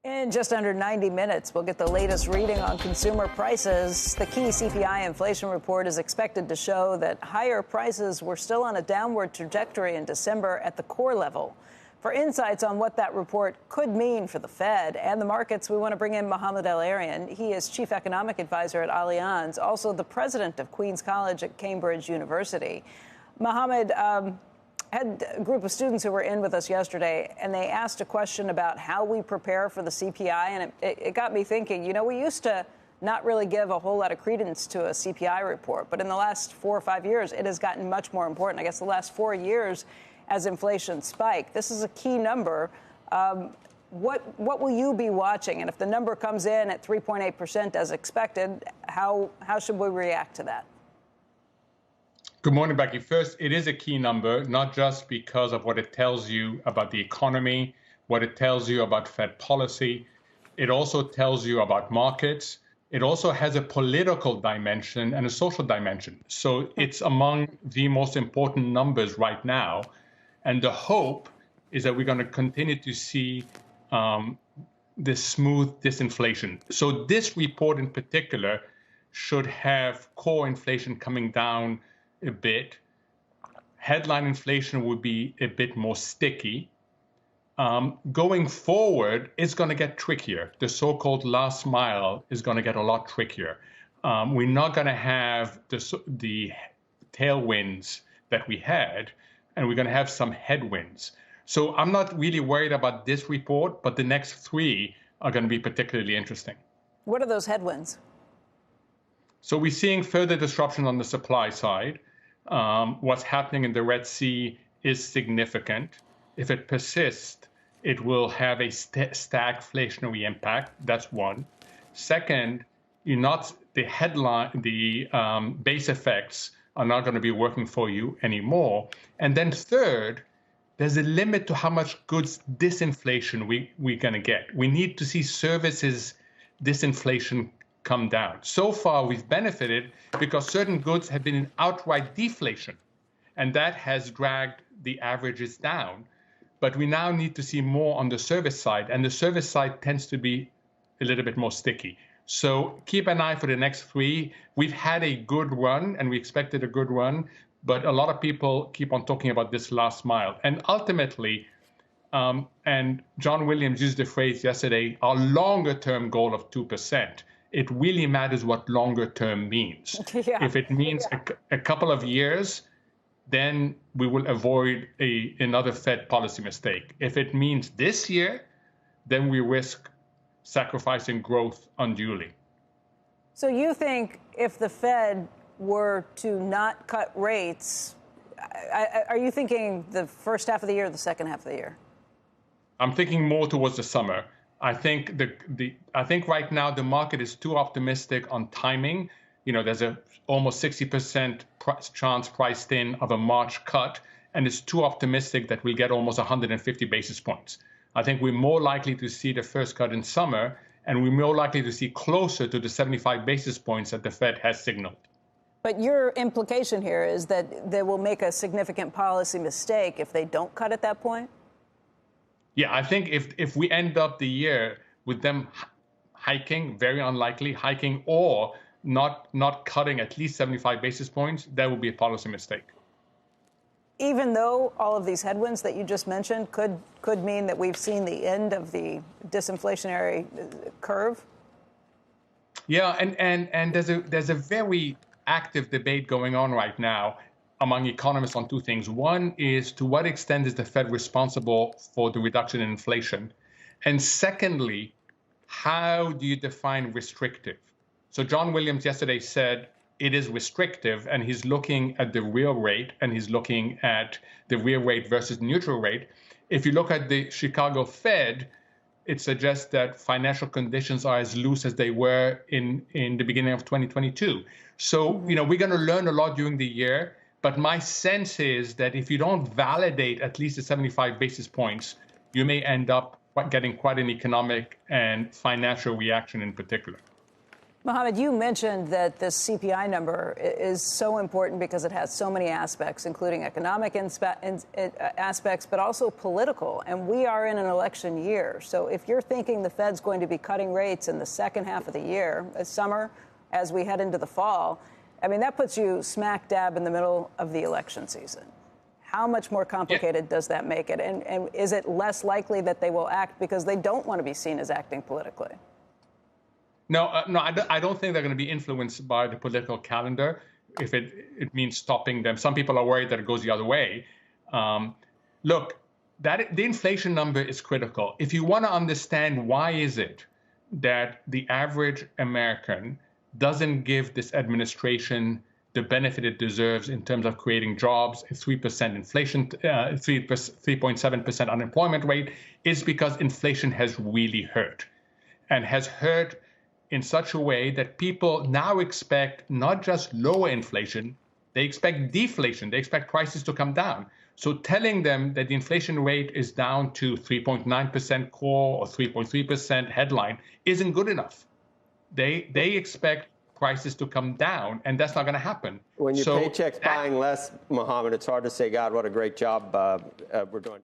In just under 90 minutes, we'll get the latest reading on consumer prices. The key CPI inflation report is expected to show that higher prices were still on a downward trajectory in December at the core level. For insights on what that report could mean for the Fed and the markets, we want to bring in Mohamed El-Erian. He is chief economic advisor at Allianz, also the president of Queen's College at Cambridge University. Mohamed, had a group of students who were in with us yesterday, and they asked a question about how we prepare for the CPI, and it got me thinking, you know, we used to not really give a whole lot of credence to a CPI report, but in the last 4 or 5 years, it has gotten much more important. I guess the last 4 years as inflation spiked. This is a key number. What will you be watching? And if the number comes in at 3.8% as expected, how should we react to that? Good morning, Becky. First, it is a key number, not just because of what it tells you about the economy, what it tells you about Fed policy. It also tells you about markets. It also has a political dimension and a social dimension. So it's among the most important numbers right now. And the hope is that we're going to continue to see this smooth disinflation. So this report in particular should have core inflation coming down a bit. Headline inflation would be a bit more sticky. Going forward, it's going to get trickier. The so-called last mile is going to get a lot trickier. We're not going to have the tailwinds that we had, and we're going to have some headwinds. So I'm not really worried about this report, but the next three are going to be particularly interesting. What are those headwinds? So we're seeing further disruption on the supply side. What's happening in the Red Sea is significant. If it persists, it will have a stagflationary impact. That's one. Second, the base effects are not going to be working for you anymore. And then third, there's a limit to how much goods disinflation we're going to get. We need to see services disinflation come down. So far, we've benefited because certain goods have been in outright deflation, and that has dragged the averages down. But we now need to see more on the service side, and the service side tends to be a little bit more sticky. So keep an eye for the next three. We've had a good run, and we expected a good run, but a lot of people keep on talking about this last mile. And ultimately, and John Williams used the phrase yesterday, our longer-term goal of 2%. It really matters what longer term means. Yeah. If it means a couple of years, then we will avoid another Fed policy mistake. If it means this year, then we risk sacrificing growth unduly. So you think if the Fed were to not cut rates, are you thinking the first half of the year or the second half of the year? I'm thinking more towards the summer. I think I think right now the market is too optimistic on timing. You know, there's a almost 60% chance priced in of a March cut, and it's too optimistic that we'll get almost 150 basis points. I think we're more likely to see the first cut in summer, and we're more likely to see closer to the 75 basis points that the Fed has signaled. But your implication here is that they will make a significant policy mistake if they don't cut at that point? Yeah, I think if we end up the year with them hiking, very unlikely hiking, or not cutting at least 75 basis points, that would be a policy mistake. Even though all of these headwinds that you just mentioned could mean that we've seen the end of the disinflationary curve? Yeah, and there's a very active debate going on right now among economists on two things. One is, to what extent is the Fed responsible for the reduction in inflation? And secondly, how do you define restrictive? So John Williams yesterday said it is restrictive, and he's looking at the real rate, and he's looking at the real rate versus neutral rate. If you look at the Chicago Fed, it suggests that financial conditions are as loose as they were in the beginning of 2022. So, you know, we're going to learn a lot during the year. But my sense is that if you don't validate at least the 75 basis points, you may end up getting quite an economic and financial reaction in particular. Mohamed, you mentioned that this CPI number is so important because it has so many aspects, including economic aspects, but also political. And we are in an election year. So if you're thinking the Fed's going to be cutting rates in the second half of the year, summer, as we head into the fall, I mean, that puts you smack dab in the middle of the election season. How much more complicated does that make it? And is it less likely that they will act because they don't want to be seen as acting politically? No, I don't think they're going to be influenced by the political calendar if it means stopping them. Some people are worried that it goes the other way. Look, the inflation number is critical. If you want to understand why is it that the average American doesn't give this administration the benefit it deserves in terms of creating jobs, a 3% inflation, 3.7% unemployment rate, is because inflation has really hurt and has hurt in such a way that people now expect not just lower inflation, they expect deflation. They expect prices to come down. So telling them that the inflation rate is down to 3.9% core or 3.3% headline isn't good enough. They expect prices to come down, and that's not going to happen. When your paycheck's buying less, Mohamed, it's hard to say, God, what a great job we're doing.